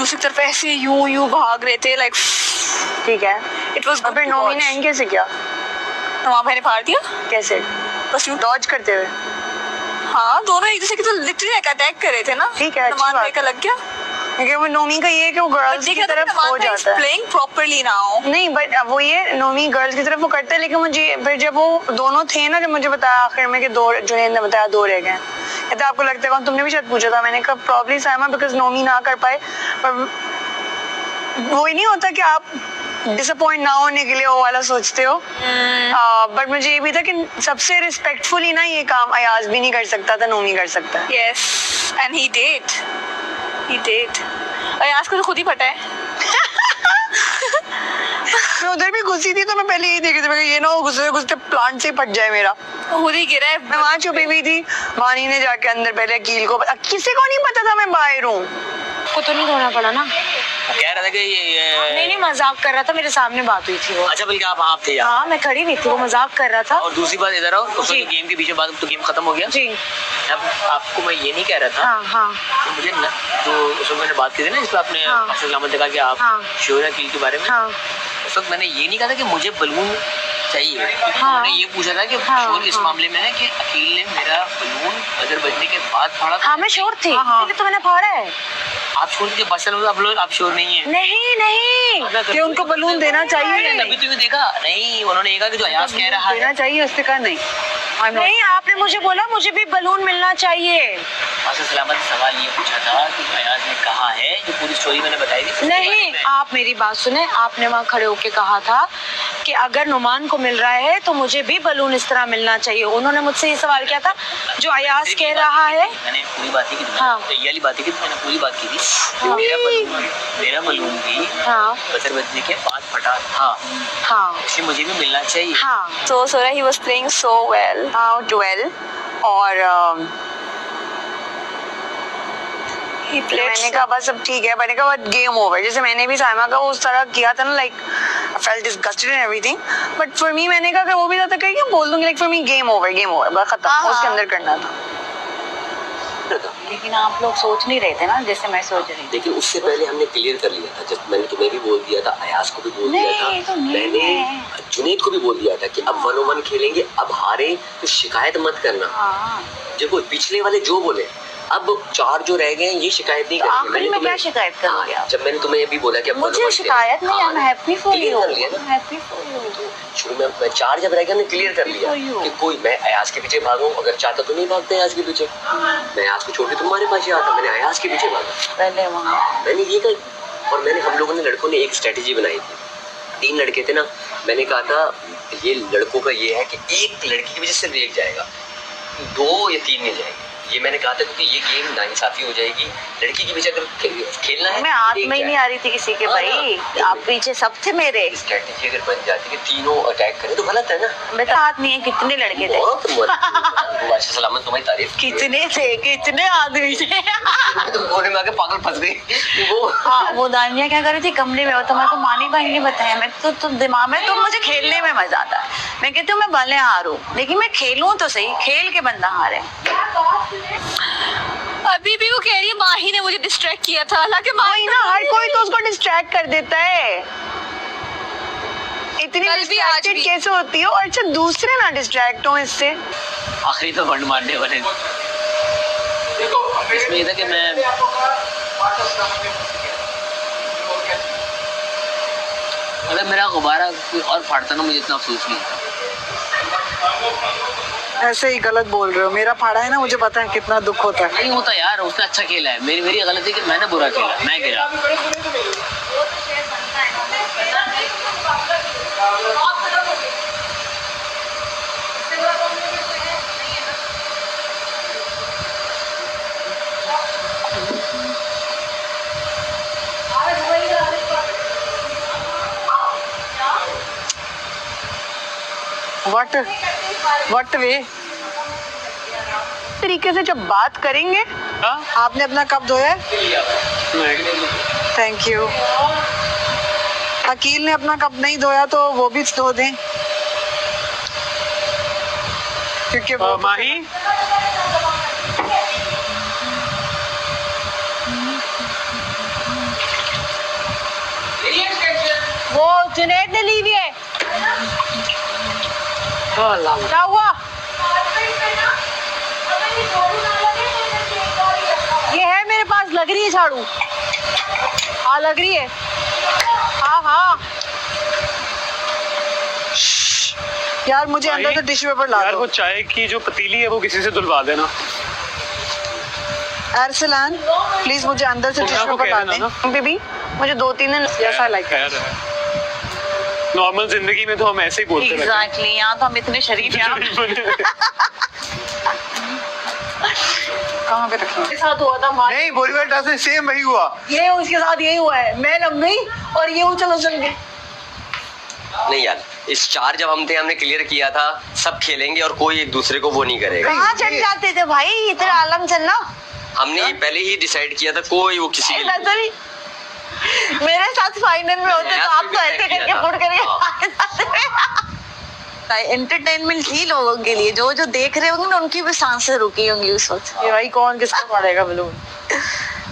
दूसरी तरफ ऐसे यूं भाग रहे थे लाइक। ठीक है, इट वाज अबे नोमी ने एंड कैसे किया? नवाब भाई ने फाड़ दिया कैसे? बस यूं डॉज करते हुए? हाँ, दोनों एक दूसरे की तो लिटरली अटैक कर रहे थे ना। ठीक है, नवाब भाई का लग गया क्योंकि वो नोमी का ये है कि वो गर्ल्स की तरफ हो जाता है। Playing properly now. नहीं बट वो ये नोमी गर्ल्स की तरफ वो करता है, लेकिन मुझे फिर जब वो दोनों थे ना, जब मुझे बताया आखिर में कि दो, जुनैद ने बताया 2 रह गए, कहते आपको लगता है कौन? तुमने भी शायद पूछा था, मैंने कहा प्रॉब्ली साइमा बिकॉज नोमी ना कर पाए। पर वो ही नहीं होता कि आप डिसअपॉइंट ना होने के लिए वो वाला सोचते हो। बट मुझे ये भी था कि सबसे रिस्पेक्टफुली ना ये काम अयाज भी नहीं कर सकता था, नोमी कर सकता है। Yes and he did. Ayaz को तो खुद ही पता है। मैं उधर भी घुसी थी तो मैं पहले यही देख रही थी, ये ना वो घुसते प्लांट से फट जाए मेरा। खुद ही गिरा है। मैं वहाँ छुपी हुई थी, वानी ने जाके अंदर पहले अकील को, किसी को नहीं पता था मैं बाहर हूँ। को तो नहीं धोना पड़ा ना। कह रहा था कि नहीं मजाक कर रहा था, मेरे सामने बात हुई थी वो। अच्छा बल्कि आप थे यार। हाँ मैं खड़ी हुई थी, वो मजाक कर रहा था। और दूसरी बात इधर आओ, उसमें गेम के बीच में बात, तो गेम खत्म हो गया जी। अब आपको मैं ये नहीं कह रहा था। हाँ। तो मुझे जो उसमें मैंने बात की थी ना, इस पर आपने सलामत जगह कि आप श्योर है अकील के बारे में। उस वक्त मैंने ये नहीं कहा था कि मुझे बलून चाहिए। उन्होंने ये पूछा था कि श्योर इस मामले में है कि अकील ने मेरा बलून नजर बजने के बाद फाड़ा। हाँ मैं श्योर थी, तो मैंने फाड़ा है। आप श्योर थे? बस आप श्योर नहीं है? नहीं कि उनको बलून देना चाहिए। अभी तो देखा नहीं, उन्होंने ये कहा कि जो अयाज कह रहा है देना चाहिए, उसने कहा नहीं। नहीं आपने मुझे बोला मुझे भी बलून मिलना चाहिए। सलामत सवाल ये पूछा था कि अयाज ने कहा है, जो पूरी स्टोरी मैंने बताई थी। नहीं आप मेरी बात सुने, आपने वहाँ खड़े होके कहा था कि अगर नुमान को मिल रहा है तो मुझे भी बलून इस तरह मिलना चाहिए। उन्होंने मुझसे ये सवाल किया था जो अयाज कह रहा है। मैंने पूरी बात की, हाँ ये वाली बात की, मैंने पूरी बात की थी। हाँ। मेरा बलून भी बजर बजने के बाद फटा था। हाँ इसे मुझे भी मिलना चाहिए। हाँ So Sora, he was playing so well. और He played. मैंने कहा बस अब ठीक है, मैंने कहा गेम ओवर। जैसे मैंने भी साइमा का उस तरह किया था ना, like I felt disgusted and everything, but for me मैंने कहा अगर वो भी ज्यादा करेंगे बोल दूंगी, like for me game over बस खत्म। उसके अंदर करना था। लेकिन आप लोग सोच नहीं रहे थे ना जैसे मैं सोच रही थी। लेकिन उससे पहले हमने क्लियर कर लिया था, जब मैंने तुम्हें भी बोल दिया था, अयाज को भी बोल दिया था, मैंने जुनैद को भी बोल दिया था कि अब 1-on-1 खेलेंगे, अब हारे तो शिकायत मत करना। देखो पिछले वाले जो बोले, अब 4 जो रह गए ये शिकायत नहीं करेंगे। आखिर में क्या शिकायत करोगे आप? जब मैंने तुम्हें ये भी बोला कि अब मुझे शिकायत नहीं, I am happy for you. Happy for you. शुरू में 4 जब रह गए हमने क्लियर कर लिया कि कोई मैं अयाज के पीछे भागूं, अगर चाहता तो नहीं भागते अयाज के पीछे, मैं अयाज को छोड़ के तुम्हारे पास ही आता, मैंने अयाज के पीछे भागा पहले वहाँ मैंने ये कहा। और मैंने हम लोगों ने लड़कों ने एक स्ट्रेटेजी बनाई थी, 3 लड़के थे ना, मैंने कहा था ये लड़कों का ये है कि एक लड़की की वजह से ब्रेक जाएगा, 2 या 3 नहीं जाएंगे। ये मैंने कहा था क्योंकि ये गेम नाइंसाफी हो जाएगी, लड़की की वजह अगर खेलना है। मैं हाथ में ही नहीं आ रही थी किसी के भाई, आप पीछे सब थे मेरे। स्ट्रेटेजी अगर बन जाती है कि तीनों अटैक करें तो गलत है ना। मैं तो हाथ नहीं है, कितने लड़के थे? बहुत सलामत तुम्हारी तारीफ। कितने थे, कितने आदमी थे? तुम कोने में आके पागल फंस गई। वो दानिया क्या कर रही थी कमरे में, वो तो मेरे को मानी भाई ने बताया। मैं तो दिमाग में तो मुझे खेलने में मजा आता है। मैं कहती हूँ मैं भले हारूं लेकिन मैं खेलूं तो सही, खेल के बंदा हारे। अभी भी वो कह रही है माही ने मुझे डिस्ट्रैक्ट किया था, हालांकि माही ना हर कोई तो उसको डिस्ट्रैक्ट कर देता है। इतनी डिस्ट्रैक्टेड कैसे होती हो? और अच्छा दूसरे ना डिस्ट्रैक्ट हो इससे। आखिरी तो फंड मारने वाले इसमें ये था कि मैं अगर मेरा गुब्बारा कोई और फाड़ता ना मुझे इतना अफसोस नहीं था। ऐसे ही गलत बोल रहे हो, मेरा फाड़ा है ना, मुझे पता है कितना दुख होता है। नहीं होता यार, उसने अच्छा खेला है। मेरी गलती कि मैंने बुरा खेला, मैं गिरा। व्हाट वे तरीके से जब बात करेंगे। आपने अपना कप धोया है? Thank you. अकील ने अपना कप नहीं धोया तो वो भी धो दें, क्योंकि वो माही जुनैद ने ली हुई है। क्या हुआ? ये है मेरे पास, लग रही है झाड़ू। हाँ लग रही है। हाँ हाँ यार मुझे अंदर से टिश्यू पेपर ला यार दो। वो चाय की जो पतीली है वो किसी से धुलवा देना। अरसलान प्लीज मुझे अंदर से तो टिश्यू आपको पेपर ला कह रहे दें। बेबी मुझे 2-3 दिन ऐसा लाइक खैर है, नॉर्मल जिंदगी में तो हम ऐसे ही बोलते रहते हैं। एग्जैक्टली, यहाँ तो हम इतने शरीफ हैं। कहाँ पे रखी? मेरे साथ हुआ था मार। नहीं बोरीवल से सेम वही हुआ। ये उसके साथ यही हुआ है, मैं लग गई और ये उछल उछल के। नहीं यार, इस 4 जब हम थे हमने क्लियर किया था सब खेलेंगे और कोई एक दूसरे को वो नहीं करेगा। कहाँ चढ़ जाते थे भाई, इतना आलम चलना। हमने ये पहले ही डिसाइड किया था कोई वो किसी के लिए नजर मेरे साथ फाइनल में होते तो आप तो ऐसे करके फुट करके। एंटरटेनमेंट थी लोगों के लिए, जो जो देख रहे होंगे ना उनकी भी सांसें रुकी होंगी उस वक्त। ये भाई कौन किसको मारेगा बलून?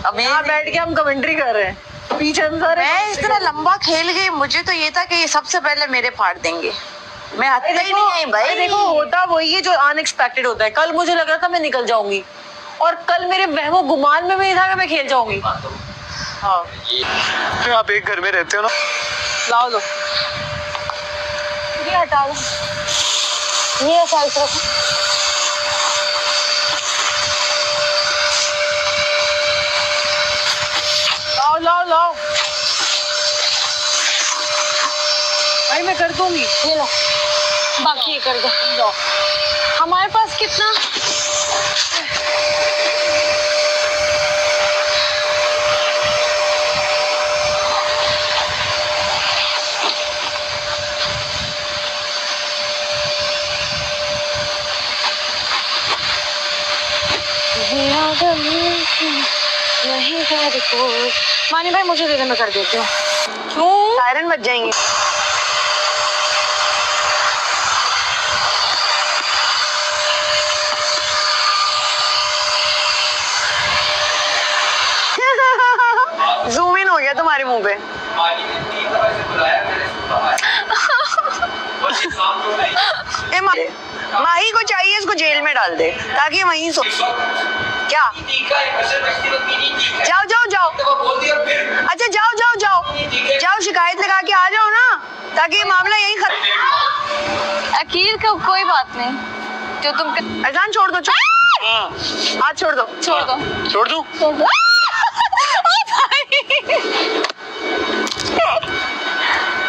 अब यहाँ बैठ के हम कमेंट्री कर रहे हैं, पीछे अंदर है। मैं इस तरह लंबा खेल गई, मुझे तो ये था कि ये सबसे पहले मेरे फाड़ देंगे। मैं हत्या ही नहीं आई भाई। देखो होता वही है जो अनएक्सपेक्टेड होता है। कल मुझे लग रहा था मैं निकल जाऊंगी और कल मेरे वहमो गुमान में भी था कि मैं खेल जाऊंगी। हाँ आप एक घर में रहते हो ना। लाओ लो, ये हटा लो, ये साइड रखो। लाओ लाओ लाओ भाई, मैं कर दूंगी। ये लो, बाकी ये कर दो। लो, हमारे पास कितना नहीं कर को। मानी भाई मुझे दे दे, मैं कर देती हूँ। क्यों? सायरन बज जाएंगे। जूम इन हो गया तुम्हारे मुंह पे। माही को चाहिए इसको जेल में डाल दे ताकि वहीं सो। क्या? जाओ जाओ जाओ, अच्छा जाओ जाओ जाओ जाओ, शिकायत लगा के आ जाओ ना, ताकि ये मामला यहीं खत्म। अकील का कोई बात नहीं, जो तुम अजान छोड़ दो, हाँ, हाथ छोड़ दो, छोड़ दो, छोड़ दूं? छोड़ दो।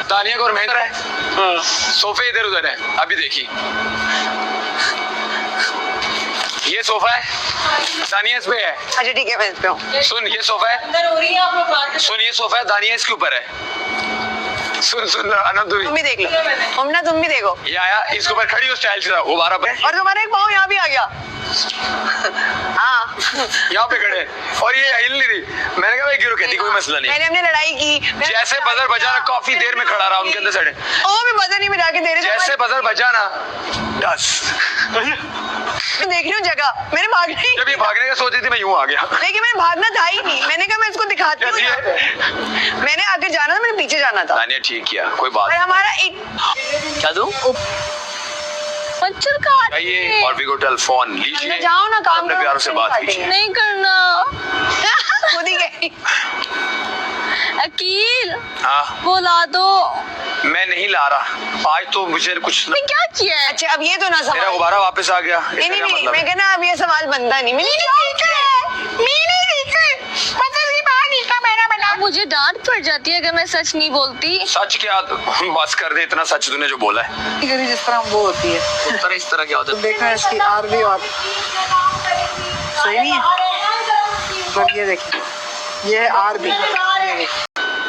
तानिया और महेंद्र है, हाँ। सोफे इधर उधर है। अभी देखिए ये सोफा है, दानिया इस पे है। अच्छा ठीक है मैं इस पे हूँ। सुन ये सोफा है, अंदर हो रही है, आप लोग बाहर। सुन ये सोफा है, दानिया इसके ऊपर है। सुन सुन अनंत तुम भी देख लो, हमना तुम भी देखो। ये आया इसके ऊपर खड़ी हो स्टाइल से, वो 12 पे और तुम्हारा एक पाँव यहाँ भी आ गया। हाँ यहाँ पे खड़े और ये हिल नहीं रही। मैंने कहा भाई गिरो, कहती कोई मसला नहीं। मैंने हमने लड़ाई की, जैसे बजर बजा ना, काफी देर में खड़ा रहा उनके अंदर सड़े। वो भी बजर नहीं बजा के दे रहे थे। जैसे बजर बजा ना, दस मैं देख रही हूँ जगह, मैंने भागना ही, जब ये भागने का सोच रही थी मैं यूं आ गया। लेकिन मैंने भागना था ही नहीं। मैंने कहा मैं इसको दिखाती हूँ। कैसी है? मैंने आगे जाना था, मैंने पीछे जाना था। दानिया ठीक किया, कोई बात और हमारा एक क्या दूं? मच्छर काट नहीं। ऑर्बिट होटल फोन लीजिए, अंदर जाओ ना, काम अपने करो, प्यारों से बात काटेंगे। कीजिए। नहीं करना। खुद ही गई। अकील हाँ बुला दो। मैं नहीं ला रहा आज तो, मुझे कुछ मैं क्या किया है? अच्छा अब ये तो ना मेरा सवाल। गुब्बारा वापस आ गया। नहीं इसका नहीं क्या नहीं, मतलब मैं है? कहना अब ये सवाल बनता नहीं। मैंने मुझे डांट पड़ जाती है अगर मैं सच नहीं बोलती। सच क्या, बस कर दे, इतना सच तूने जो बोला है। जिस तरह वो होती है, इस तरह क्या होता है? देखना इसकी आरवी और सही नहीं है। बट ये देखिए, ये है आरवी।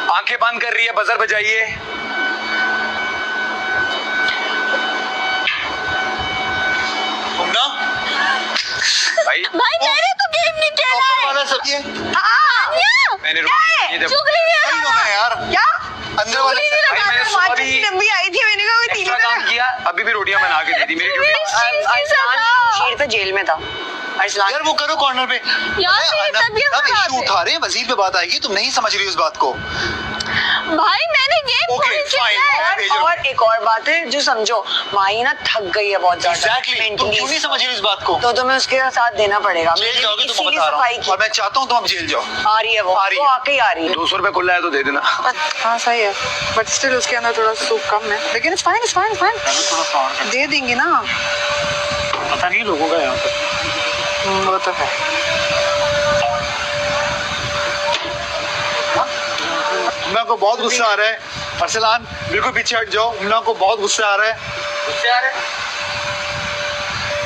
आंखें बंद कर रही है, बजर बजाइए। भाई भाई मैंने तो गेम नहीं खेला है। मैंने ये देखो, चुगली नहीं लगा। यार क्या? अंदर वाले भाई मैंने सुबह टमाटर भी की डब्बी आई थी, मैंने कहा वो तीनों एक्स्ट्रा काम किया, अभी भी रोटियां बना के दी थी मेरी ड्यूटी। शेर तो जेल में था। अरसलान यार वो करो कॉर्नर पे। यार मेरी तबीयत अब खराब इशू है। उठा रहे हैं, वजीर पे बात आएगी, तुम नहीं समझ रही उस बात को। भाई मैंने ये ओके पूरी चीज़ फाइन है। मैं भेज रहा हूँ और एक और बात है जो समझो, माही ना थक गई है बहुत ज्यादा एग्जैक्टली तुम क्यों नहीं समझ रही इस बात को? तो तुम्हें उसके साथ देना पड़ेगा। जेल जाओगे इसी तुम की बता रहा सफाई हूँ की और मैं चाहता हूँ तुम अब जेल जाओ। आ रही है वो आ रही वो है। आके ही आ रही है। 200 रुपए खुला है तो दे देना। हाँ सही है, बट स्टिल उसके अंदर थोड़ा सूप कम है, लेकिन it's fine, it's fine, it's fine, दे देंगे ना। पता नहीं लोगों का यहाँ पर। वो तो है। मुन्ना को बहुत गुस्सा आ रहा है। अरसलान बिल्कुल पीछे हट जाओ, मुन्ना को बहुत गुस्सा आ रहा है। उससे आ रहा है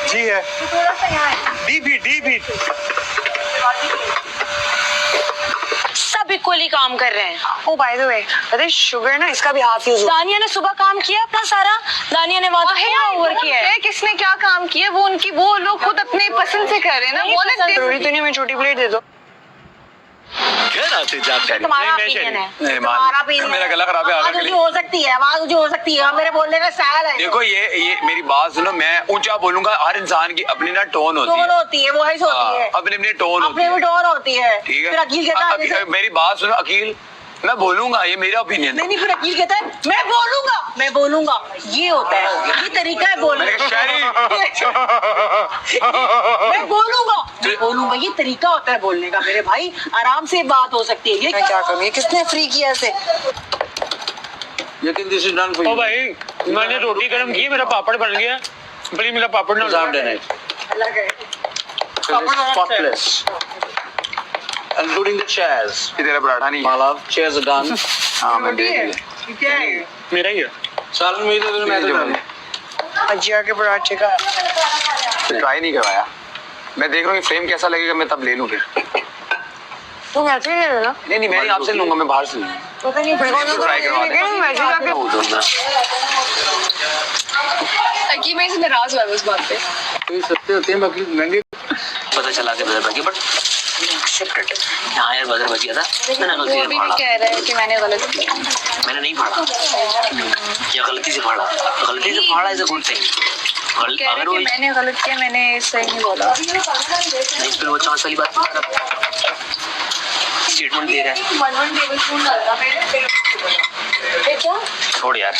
जी है डी सब इक्वली काम कर रहे हैं। ओ बाय द वे, पता है शुगर ना इसका भी हाफ यूज दानिया ने सुबह काम किया अपना सारा, दानिया ने वहाँ पूरा ओवर किया है। किसने क्या काम किया वो उनकी, वो लोग खुद अपने पसंद से कर रहे हैं ना। नहीं बोले पसंद। जरूरी तो नहीं मैं छोटी प्लेट दे दो। घर आते जाते तुम्हारा नहीं, ओपिनियन है, नहीं, तुम्हारा opinion मेरा है। गला खराब है, आवाज आगे के ऊंची लिए। हो सकती है, आवाज ऊंची हो सकती है, मेरे बोलने का स्टाइल है। देखो ये मेरी बात सुनो, मैं ऊंचा बोलूंगा, हर इंसान की अपनी ना टोन होती टोन है। होती है, वॉइस होती है, अपनी अपनी टोन होती अपनी भी है, टोन होती है। ठीक फिर अकील कहता है है। जैसे- मेरी बात सुनो अकील, मैं बोलूंगा, ये मेरा ओपिनियन नहीं नहीं, फिर अकील कहता है मैं बोलूंगा, ये होता है, ये तरीका है बोलने मैंने का। कहा मैं बोलूंगा, ये तरीका होता है बोलने का मेरे भाई, आराम से बात हो सकती है। ये मैं क्या करूँ, ये किसने फ्री किया ऐसे? लेकिन दिस इज डन फॉर ओ भाई मैंने रोटी गर्म की, मेरा पापड़ बन गया। प्लीज मेरा पापड़ ना spotless including the chairs. ये तेरा पराठा नहीं है। love, chairs are done. हाँ मैं देख लिया। मेरा ही है। सालन में तो मैं तो अजिया के पराठे का ट्राई नहीं करवाया। मैं देख रहा हूँ फ्रेम कैसा लगेगा, मैं तब ले लूँ फिर। तुम ऐसे ही ले लेना। नहीं नहीं मैं नहीं आपसे लूंगा, मैं बाहर से लूंगा। पता नहीं ट्राई करवा दे। कि मैं इससे नाराज हुआ उस बात पे। तो सस्ते होते हैं बाकी महंगे। पता चला के बदल बन बट हाँ यार बदल बच गया था। मैंने गलती वो से अभी भी फाड़ा, कह रहा है कि मैंने गलत किया। मैंने नहीं फाड़ा या गलती से फाड़ा, गलती से फाड़ा इज अ गुड थिंग। कह रहे अगर वो कि मैंने गलत किया, मैंने सही नहीं बोला। नहीं फिर वो चांस वाली बात स्टेटमेंट दे रहा है। 1 टेबलस्पून डालना फिर क्या छोड़ यार।